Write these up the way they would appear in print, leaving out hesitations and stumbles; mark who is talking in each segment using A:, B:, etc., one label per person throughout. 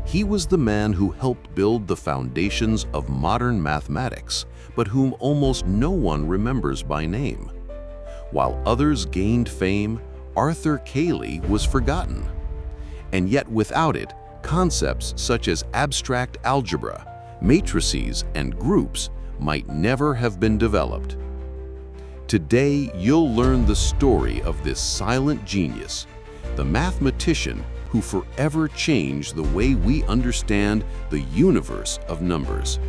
A: He was the man who helped build the foundations of modern mathematics, but whom almost no one remembers by name. While others gained fame, Arthur Cayley was forgotten. And yet without it, concepts such as abstract algebra, matrices, and groups might never have been developed. Today, you'll learn the story of this silent genius, the mathematician who forever changed the way we understand the universe of numbers.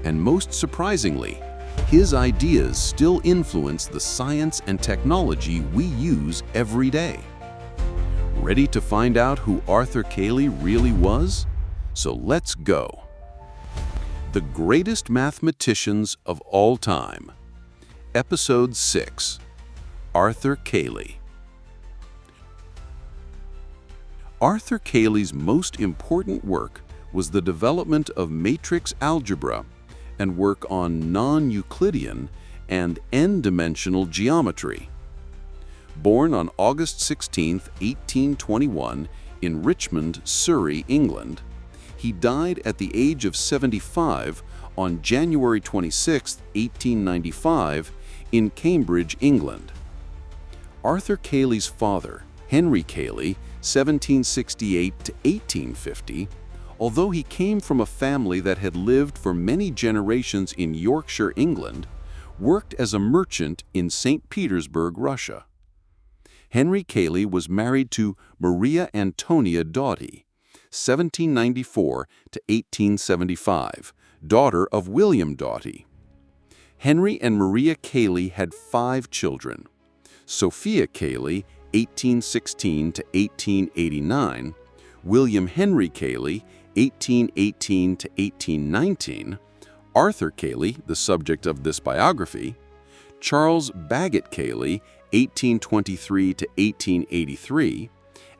A: And most surprisingly, his ideas still influence the science and technology we use every day. Ready to find out who Arthur Cayley really was? So let's go. The Greatest Mathematicians of All Time. Episode 6. Arthur Cayley. Arthur Cayley's most important work was the development of matrix algebra and work on non-Euclidean and n-dimensional geometry. Born on August 16, 1821, in Richmond, Surrey, England, he died at the age of 75 on January 26, 1895, in Cambridge, England. Arthur Cayley's father, Henry Cayley, 1768 to 1850, although he came from a family that had lived for many generations in Yorkshire, England, worked as a merchant in St. Petersburg, Russia. Henry Cayley was married to Maria Antonia Doughty, 1794 to 1875, daughter of William Doughty. Henry and Maria Cayley had 5 children: Sophia Cayley, 1816 to 1889, William Henry Cayley, 1818 to 1819, Arthur Cayley, the subject of this biography, Charles Bagot Cayley, 1823 to 1883,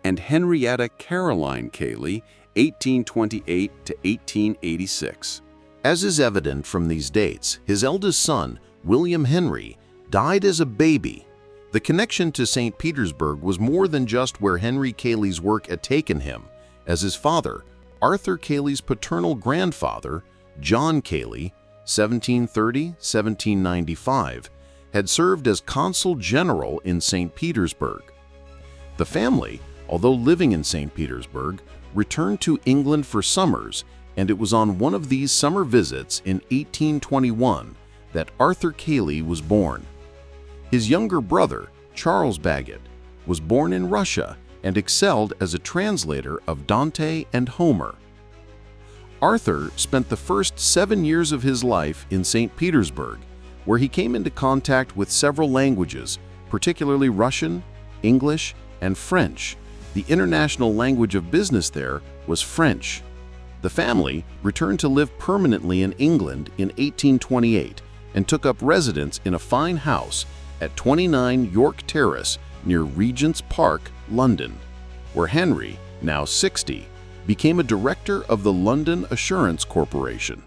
A: and Henrietta Caroline Cayley, 1828 to 1886. As is evident from these dates, his eldest son, William Henry, died as a baby. The connection to St. Petersburg was more than just where Henry Cayley's work had taken him, as his father, Arthur Cayley's paternal grandfather, John Cayley, 1730–1795, had served as consul general in St. Petersburg. The family, although living in St. Petersburg, returned to England for summers, and it was on one of these summer visits in 1821 that Arthur Cayley was born. His younger brother, Charles Bagot, was born in Russia and excelled as a translator of Dante and Homer. Arthur spent the first 7 years of his life in St. Petersburg, where he came into contact with several languages, particularly Russian, English, and French. The international language of business there was French. The family returned to live permanently in England in 1828 and took up residence in a fine house at 29 York Terrace near Regent's Park, London, where Henry, now 60, became a director of the London Assurance Corporation.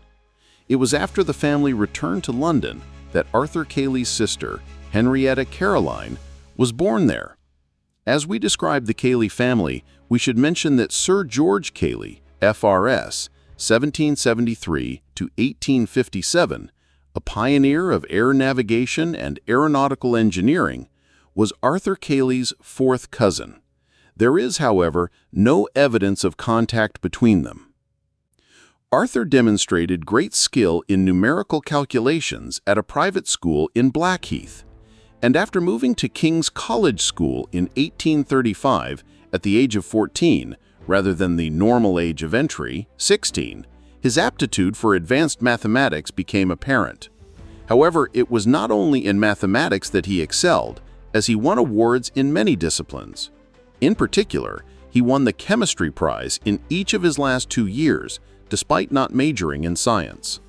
A: It was after the family returned to London that Arthur Cayley's sister, Henrietta Caroline, was born there. As we describe the Cayley family, we should mention that Sir George Cayley, FRS, 1773 to 1857, a pioneer of air navigation and aeronautical engineering, was Arthur Cayley's 4th cousin. There is, however, no evidence of contact between them. Arthur demonstrated great skill in numerical calculations at a private school in Blackheath, and after moving to King's College School in 1835 at the age of 14, rather than the normal age of entry, 16, his aptitude for advanced mathematics became apparent. However, it was not only in mathematics that he excelled, as he won awards in many disciplines. In particular, he won the chemistry prize in each of his last 2 years, despite not majoring in science.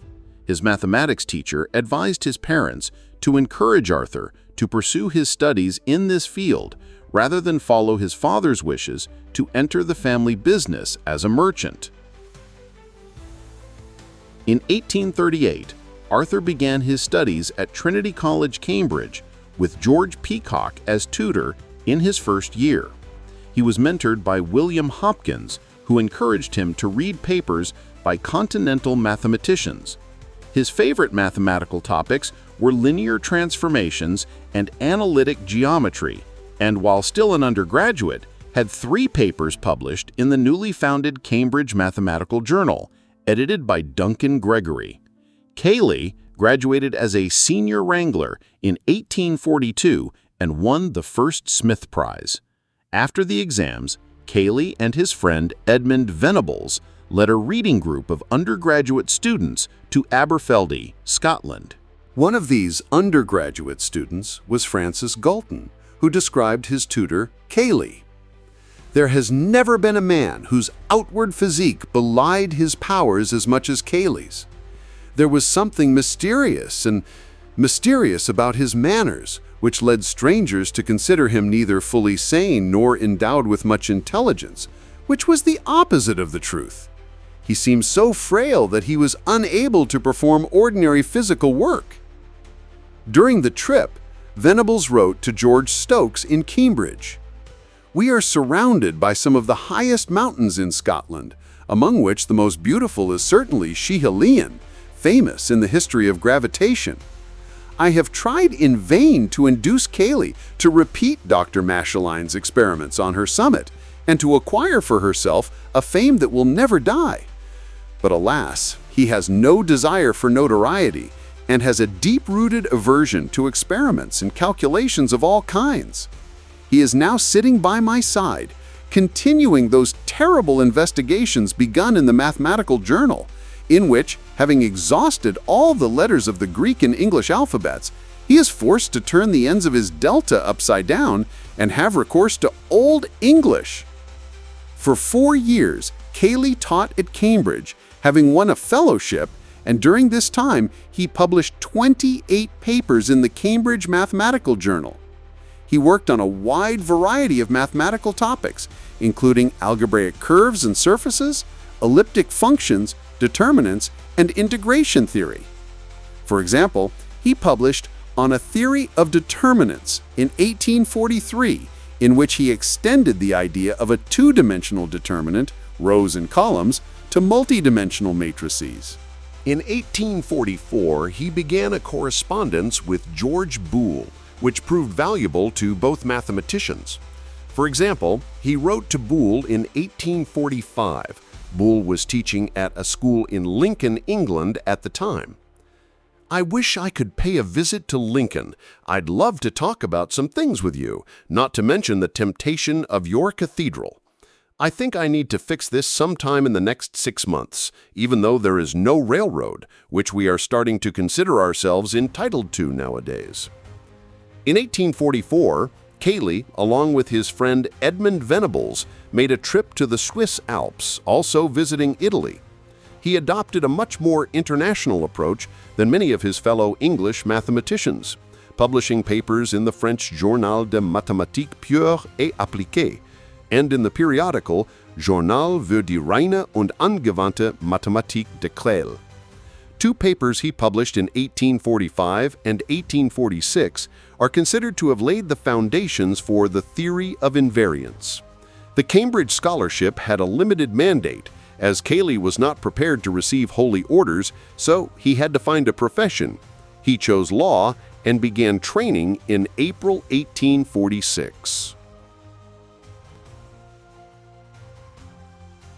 A: His mathematics teacher advised his parents to encourage Arthur to pursue his studies in this field rather than follow his father's wishes to enter the family business as a merchant. In 1838, Arthur began his studies at Trinity College, Cambridge, with George Peacock as tutor in his first year. He was mentored by William Hopkins, who encouraged him to read papers by continental mathematicians. His favorite mathematical topics were linear transformations and analytic geometry, and while still an undergraduate, had 3 papers published in the newly founded Cambridge Mathematical Journal, edited by Duncan Gregory. Cayley graduated as a senior wrangler in 1842 and won the first Smith Prize. After the exams, Cayley and his friend Edmund Venables led a reading group of undergraduate students to Aberfeldy, Scotland. One of these undergraduate students was Francis Galton, who described his tutor, Cayley. There has never been a man whose outward physique belied his powers as much as Cayley's. There was something mysterious about his manners, which led strangers to consider him neither fully sane nor endowed with much intelligence, which was the opposite of the truth. He seemed so frail that he was unable to perform ordinary physical work. During the trip, Venables wrote to George Stokes in Cambridge, "We are surrounded by some of the highest mountains in Scotland, among which the most beautiful is certainly Schiehallion, famous in the history of gravitation. I have tried in vain to induce Cayley to repeat Dr. Mascheline's experiments on her summit and to acquire for herself a fame that will never die. But alas, he has no desire for notoriety and has a deep-rooted aversion to experiments and calculations of all kinds. He is now sitting by my side, continuing those terrible investigations begun in the Mathematical Journal, in which, having exhausted all the letters of the Greek and English alphabets, he is forced to turn the ends of his delta upside down and have recourse to Old English." For 4 years, Cayley taught at Cambridge, having won a fellowship, and during this time he published 28 papers in the Cambridge Mathematical Journal. He worked on a wide variety of mathematical topics, including algebraic curves and surfaces, elliptic functions, determinants, and integration theory. For example, he published on a theory of determinants in 1843, in which he extended the idea of a two-dimensional determinant, rows and columns, to multidimensional matrices. In 1844, he began a correspondence with George Boole, which proved valuable to both mathematicians. For example, he wrote to Boole in 1845. Boole was teaching at a school in Lincoln, England at the time. "I wish I could pay a visit to Lincoln. I'd love to talk about some things with you, not to mention the temptation of your cathedral. I think I need to fix this sometime in the next 6 months, even though there is no railroad, which we are starting to consider ourselves entitled to nowadays." In 1844, Cayley, along with his friend Edmund Venables, made a trip to the Swiss Alps, also visiting Italy. He adopted a much more international approach than many of his fellow English mathematicians, publishing papers in the French Journal de Mathématiques pure et appliquée and in the periodical Journal für die reine und angewandte Mathematik de Cayley. 2 papers he published in 1845 and 1846 are considered to have laid the foundations for the theory of invariance. The Cambridge scholarship had a limited mandate, as Cayley was not prepared to receive holy orders, so he had to find a profession. He chose law and began training in April 1846.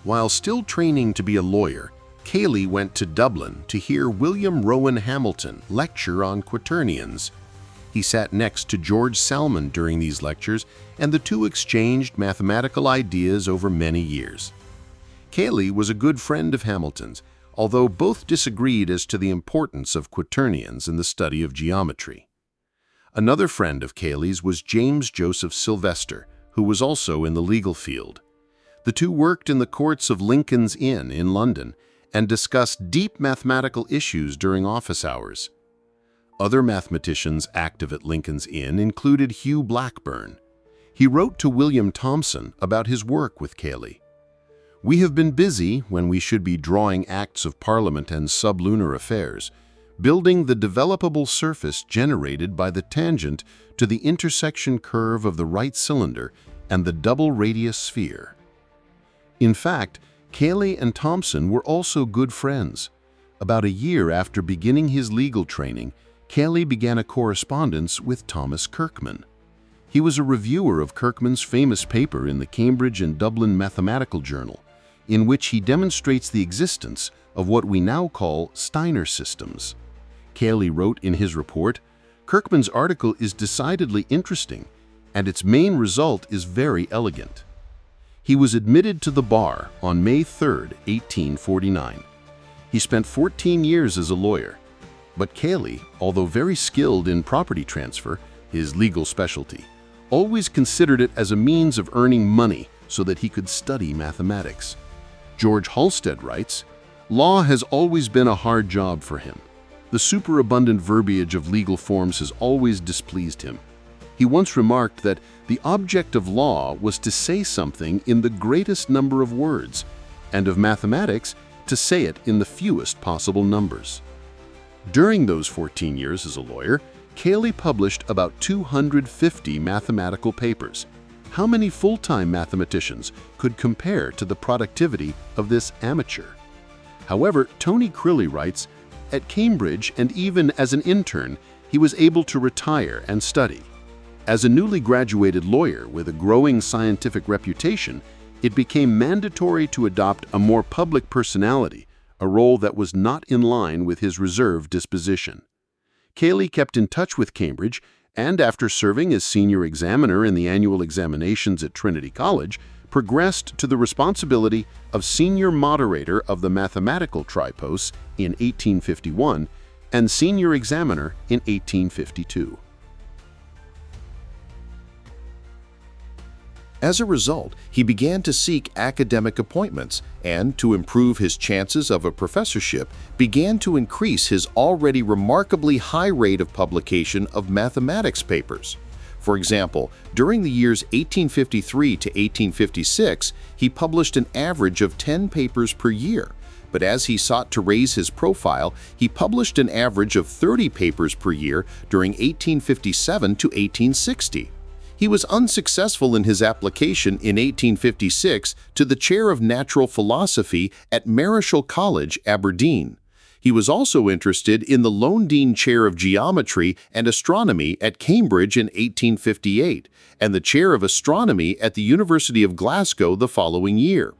A: While still training to be a lawyer, Cayley went to Dublin to hear William Rowan Hamilton lecture on quaternions. He sat next to George Salmon during these lectures, and the two exchanged mathematical ideas over many years. Cayley was a good friend of Hamilton's, although both disagreed as to the importance of quaternions in the study of geometry. Another friend of Cayley's was James Joseph Sylvester, who was also in the legal field. The two worked in the courts of Lincoln's Inn in London and discussed deep mathematical issues during office hours. Other mathematicians active at Lincoln's Inn included Hugh Blackburn. He wrote to William Thomson about his work with Cayley. "We have been busy when we should be drawing acts of Parliament and sublunar affairs, building the developable surface generated by the tangent to the intersection curve of the right cylinder and the double radius sphere. In fact, Cayley and Thomson were also good friends. About a year after beginning his legal training, Cayley began a correspondence with Thomas Kirkman. He was a reviewer of Kirkman's famous paper in the Cambridge and Dublin Mathematical Journal, in which he demonstrates the existence of what we now call Steiner systems. Cayley wrote in his report, "Kirkman's article is decidedly interesting, and its main result is very elegant." He was admitted to the bar on May 3, 1849. He spent 14 years as a lawyer, but Cayley, although very skilled in property transfer, his legal specialty, always considered it as a means of earning money so that he could study mathematics. George Halstead writes, "Law has always been a hard job for him. The superabundant verbiage of legal forms has always displeased him. He once remarked that the object of law was to say something in the greatest number of words, and of mathematics to say it in the fewest possible numbers." During those 14 years as a lawyer, Cayley published about 250 mathematical papers. How many full-time mathematicians could compare to the productivity of this amateur? However, Tony Crilly writes, "At Cambridge and even as an intern, he was able to retire and study. As a newly graduated lawyer with a growing scientific reputation, it became mandatory to adopt a more public personality, a role that was not in line with his reserved disposition." Cayley kept in touch with Cambridge, and after serving as senior examiner in the annual examinations at Trinity College, progressed to the responsibility of senior moderator of the mathematical tripos in 1851 and senior examiner in 1852.
B: As a result, he began to seek academic appointments and, to improve his chances of a professorship, began to increase his already remarkably high rate of publication of mathematics papers. For example, during the years 1853 to 1856, he published an average of 10 papers per year. But as he sought to raise his profile, he published an average of 30 papers per year during 1857 to 1860. He was unsuccessful in his application in 1856 to the chair of natural philosophy at Marischal College, Aberdeen. He was also interested in the Lowndean chair of geometry and astronomy at Cambridge in 1858 and the chair of astronomy at the University of Glasgow the following year.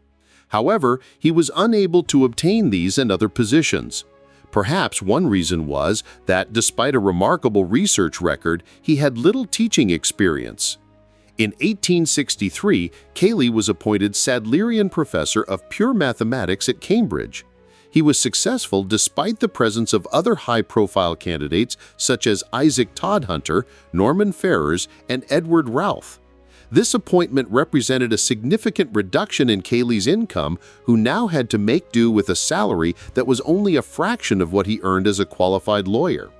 B: However, he was unable to obtain these and other positions. Perhaps one reason was that, despite a remarkable research record, he had little teaching experience. In 1863, Cayley was appointed Sadlerian Professor of Pure Mathematics at Cambridge. He was successful despite the presence of other high-profile candidates such as Isaac Todhunter, Norman Ferrers, and Edward Routh. This appointment represented a significant reduction in Cayley's income, who now had to make do with a salary that was only a fraction of what he earned as a qualified lawyer.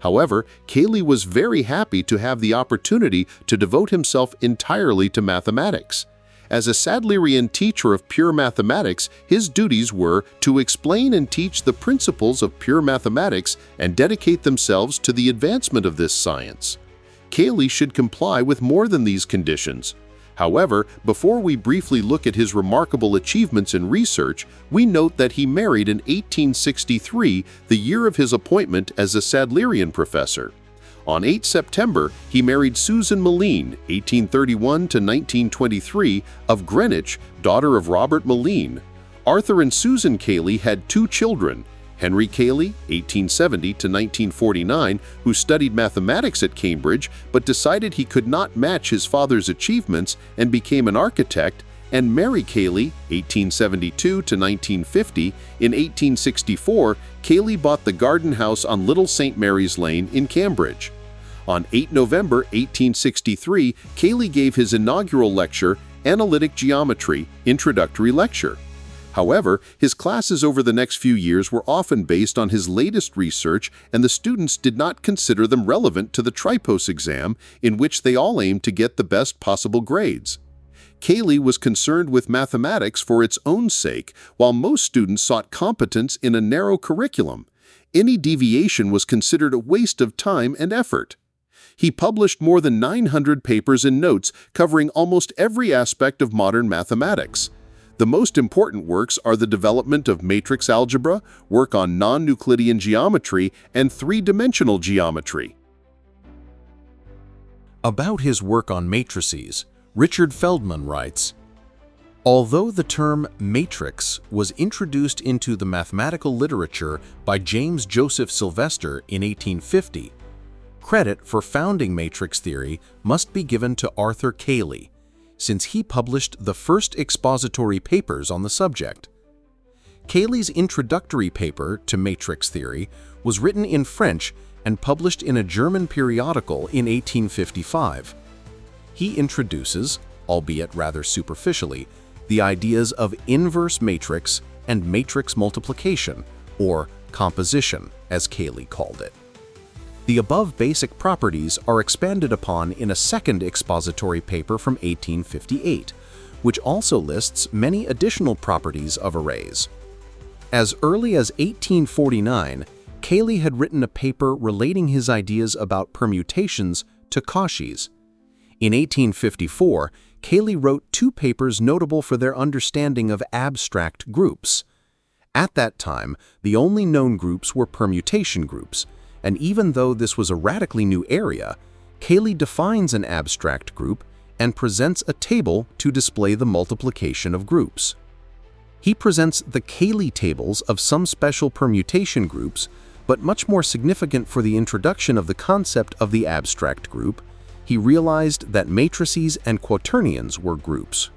B: However, Cayley was very happy to have the opportunity to devote himself entirely to mathematics. As a Sadlerian teacher of pure mathematics, his duties were to explain and teach the principles of pure mathematics and dedicate themselves to the advancement of this science. Cayley should comply with more than these conditions. However, before we briefly look at his remarkable achievements in research, we note that he married in 1863, the year of his appointment as a Sadlerian professor. On 8 September, he married Susan Moline, 1831 to 1923, of Greenwich, daughter of Robert Moline. Arthur and Susan Cayley had 2 children, Henry Cayley, 1870 to 1949, who studied mathematics at Cambridge but decided he could not match his father's achievements and became an architect, and Mary Cayley, 1872 to 1950. In 1864, Cayley bought the Garden House on Little St. Mary's Lane in Cambridge. On 8 November 1863, Cayley gave his inaugural lecture, Analytic Geometry, Introductory Lecture. However, his classes over the next few years were often based on his latest research, and the students did not consider them relevant to the Tripos exam, in which they all aimed to get the best possible grades. Cayley was concerned with mathematics for its own sake, while most students sought competence in a narrow curriculum. Any deviation was considered a waste of time and effort. He published more than 900 papers and notes covering almost every aspect of modern mathematics. The most important works are the development of matrix algebra, work on non-Euclidean geometry, and three-dimensional geometry.
A: About his work on matrices, Richard Feldman writes, "Although the term matrix was introduced into the mathematical literature by James Joseph Sylvester in 1850, credit for founding matrix theory must be given to Arthur Cayley, since he published the first expository papers on the subject. Cayley's introductory paper to matrix theory was written in French and published in a German periodical in 1855. He introduces, albeit rather superficially, the ideas of inverse matrix and matrix multiplication, or composition, as Cayley called it. The above basic properties are expanded upon in a second expository paper from 1858, which also lists many additional properties of arrays. As early as 1849, Cayley had written a paper relating his ideas about permutations to Cauchys. In 1854, Cayley wrote two papers notable for their understanding of abstract groups. At that time, the only known groups were permutation groups, and even though this was a radically new area, Cayley defines an abstract group and presents a table to display the multiplication of groups. He presents the Cayley tables of some special permutation groups, but much more significant for the introduction of the concept of the abstract group, he realized that matrices and quaternions were groups.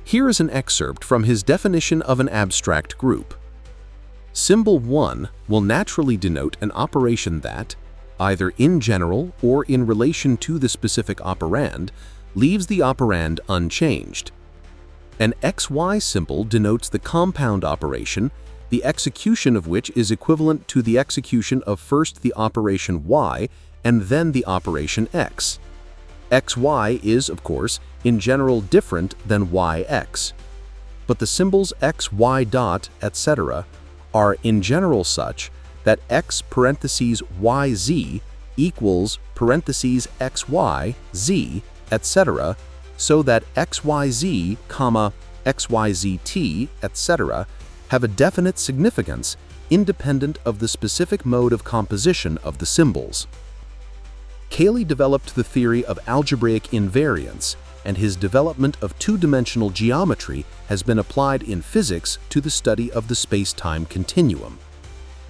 A: Here is an excerpt from his definition of an abstract group. Symbol 1 will naturally denote an operation that, either in general or in relation to the specific operand, leaves the operand unchanged. An XY symbol denotes the compound operation, the execution of which is equivalent to the execution of first the operation Y and then the operation X. XY is, of course, in general different than YX. But the symbols XY dot, etc., are in general such that X parentheses YZ equals parentheses XY, Z, etc., so that XYZ, XYZT, etc., have a definite significance independent of the specific mode of composition of the symbols. Cayley developed the theory of algebraic invariance, and his development of two-dimensional geometry has been applied in physics to the study of the space-time continuum.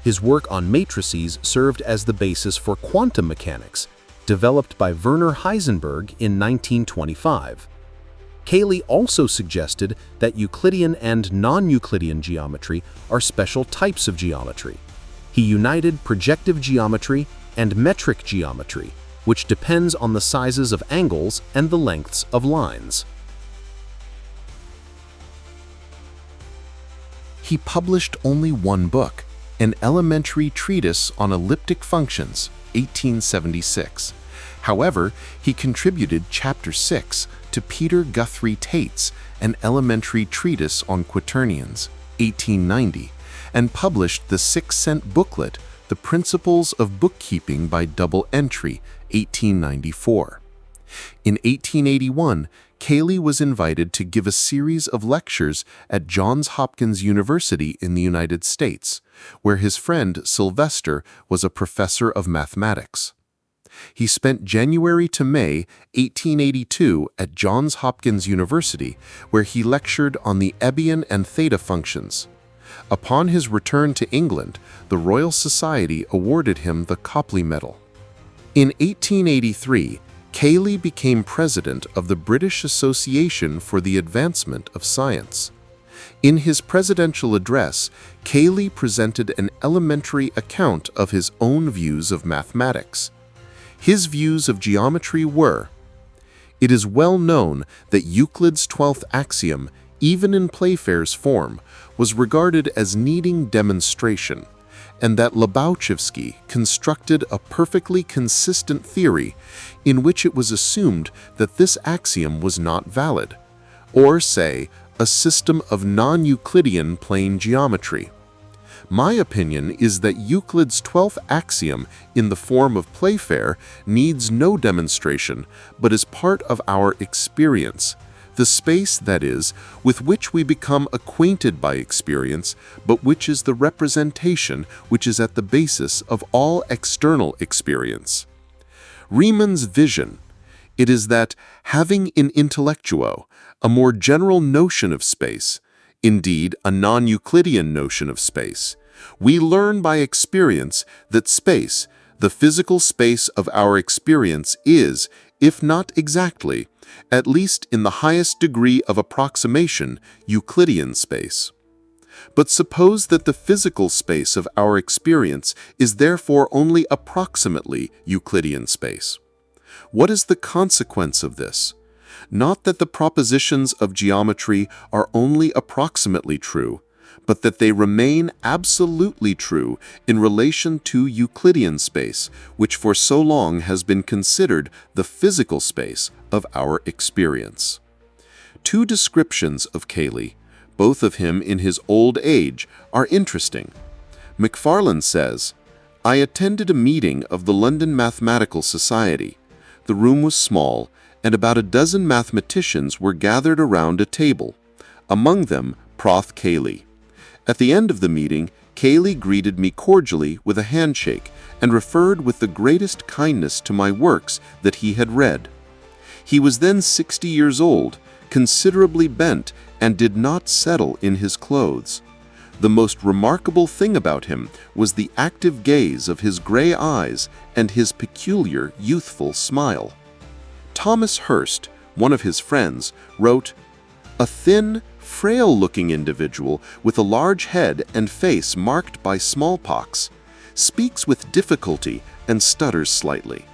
A: His work on matrices served as the basis for quantum mechanics, developed by Werner Heisenberg in 1925. Cayley also suggested that Euclidean and non-Euclidean geometry are special types of geometry. He united projective geometry and metric geometry, which depends on the sizes of angles and the lengths of lines. He published only one book, An Elementary Treatise on Elliptic Functions, 1876. However, he contributed Chapter 6 to Peter Guthrie Tait's An Elementary Treatise on Quaternions, 1890, and published the 6-cent booklet The Principles of Bookkeeping by Double Entry, 1894. In 1881, Cayley was invited to give a series of lectures at Johns Hopkins University in the United States, where his friend Sylvester was a professor of mathematics. He spent January to May 1882 at Johns Hopkins University, where he lectured on the Ebbian and theta functions. Upon his return to England, the Royal Society awarded him the Copley Medal. In 1883, Cayley became president of the British Association for the Advancement of Science. In his presidential address, Cayley presented an elementary account of his own views of mathematics. His views of geometry were: it is well known that Euclid's 12th axiom, even in Playfair's form, was regarded as needing demonstration, and that Lobachevsky constructed a perfectly consistent theory in which it was assumed that this axiom was not valid, or, say, a system of non-Euclidean plane geometry. My opinion is that Euclid's 12th axiom in the form of Playfair needs no demonstration, but is part of our experience. The
B: the space, that is, with which we become acquainted by experience, but which is the representation which is at the basis of all external experience. Riemann's vision, it is that, having in intellectuo a more general notion of space, indeed a non-Euclidean notion of space, we learn by experience that space, the physical space of our experience, is, if not exactly, at least in the highest degree of approximation, Euclidean space. But suppose that the physical space of our experience is therefore only approximately Euclidean space. What is the consequence of this? Not that the propositions of geometry are only approximately true, but that they remain absolutely true in relation to Euclidean space, which for so long has been considered the physical space of our experience. Two descriptions of Cayley, both of him in his old age, are interesting. Macfarlane says, "I attended a meeting of the London Mathematical Society. The room was small, and about a dozen mathematicians were gathered around a table, among them Prof. Cayley. At the end of the meeting, Cayley greeted me cordially with a handshake and referred with the greatest kindness to my works that he had read. He was then 60 years old, considerably bent, and did not settle in his clothes. The most remarkable thing about him was the active gaze of his gray eyes and his peculiar youthful smile." Thomas Hurst, one of his friends, wrote, "A thin, frail-looking individual with a large head and face marked by smallpox, speaks with difficulty and stutters slightly.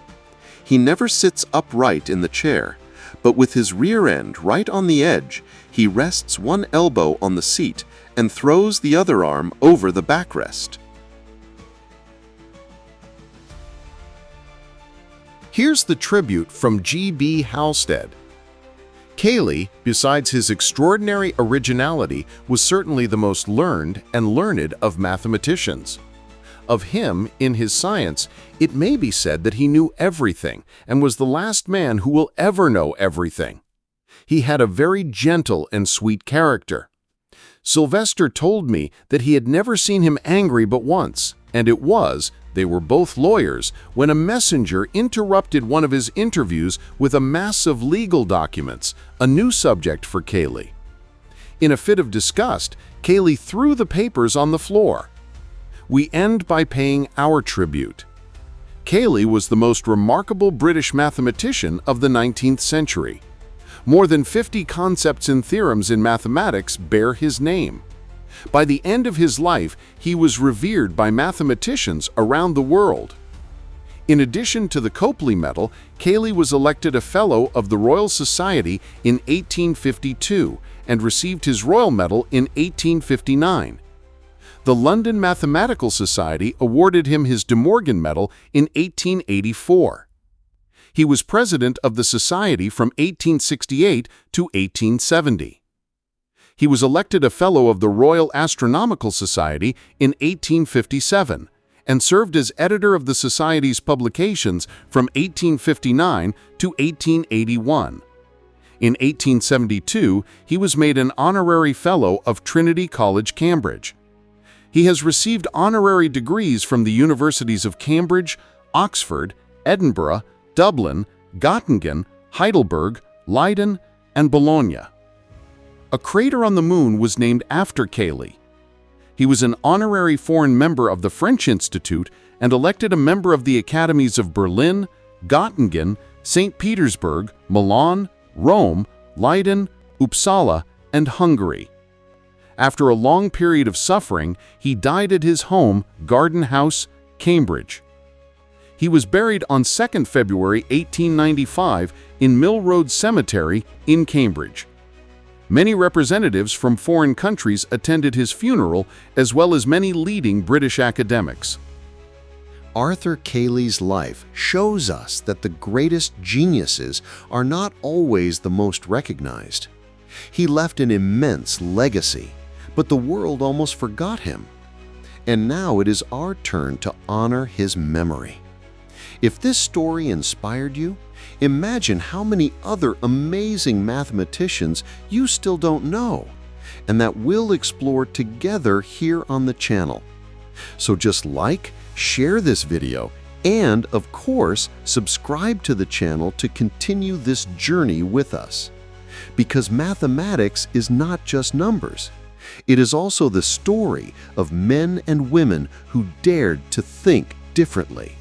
B: He never sits upright in the chair, but with his rear end right on the edge, he rests one elbow on the seat and throws the other arm over the backrest." Here's the tribute from G.B. Halstead. Cayley, besides his extraordinary originality, was certainly the most learned and learned of mathematicians. Of him, in his science, it may be said that he knew everything and was the last man who will ever know everything. He had a very gentle and sweet character. Sylvester told me that he had never seen him angry but once, and it was, they were both lawyers, when a messenger interrupted one of his interviews with a mass of legal documents, a new subject for Cayley. In a fit of disgust, Cayley threw the papers on the floor. We end by paying our tribute. Cayley was the most remarkable British mathematician of the 19th century. More than 50 concepts and theorems in mathematics bear his name. By the end of his life, he was revered by mathematicians around the world. In addition to the Copley Medal, Cayley was elected a Fellow of the Royal Society in 1852 and received his Royal Medal in 1859. The London Mathematical Society awarded him his De Morgan Medal in 1884. He was president of the Society from 1868 to 1870. He was elected a Fellow of the Royal Astronomical Society in 1857 and served as editor of the Society's publications from 1859 to 1881. In 1872, he was made an honorary Fellow of Trinity College, Cambridge. He has received honorary degrees from the universities of Cambridge, Oxford, Edinburgh, Dublin, Göttingen, Heidelberg, Leiden, and Bologna. A crater on the Moon was named after Cayley. He was an honorary foreign member of the French Institute and elected a member of the Academies of Berlin, Göttingen, St. Petersburg, Milan, Rome, Leiden, Uppsala, and Hungary. After a long period of suffering, he died at his home, Garden House, Cambridge. He was buried on 2 February 1895 in Mill Road Cemetery in Cambridge. Many representatives from foreign countries attended his funeral, as well as many leading British academics.
C: Arthur Cayley's life shows us that the greatest geniuses are not always the most recognized. He left an immense legacy, but the world almost forgot him. And now it is our turn to honor his memory. If this story inspired you, imagine how many other amazing mathematicians you still don't know, and that we'll explore together here on the channel. So just like, share this video, and of course, subscribe to the channel to continue this journey with us. Because mathematics is not just numbers. It is also the story of men and women who dared to think differently.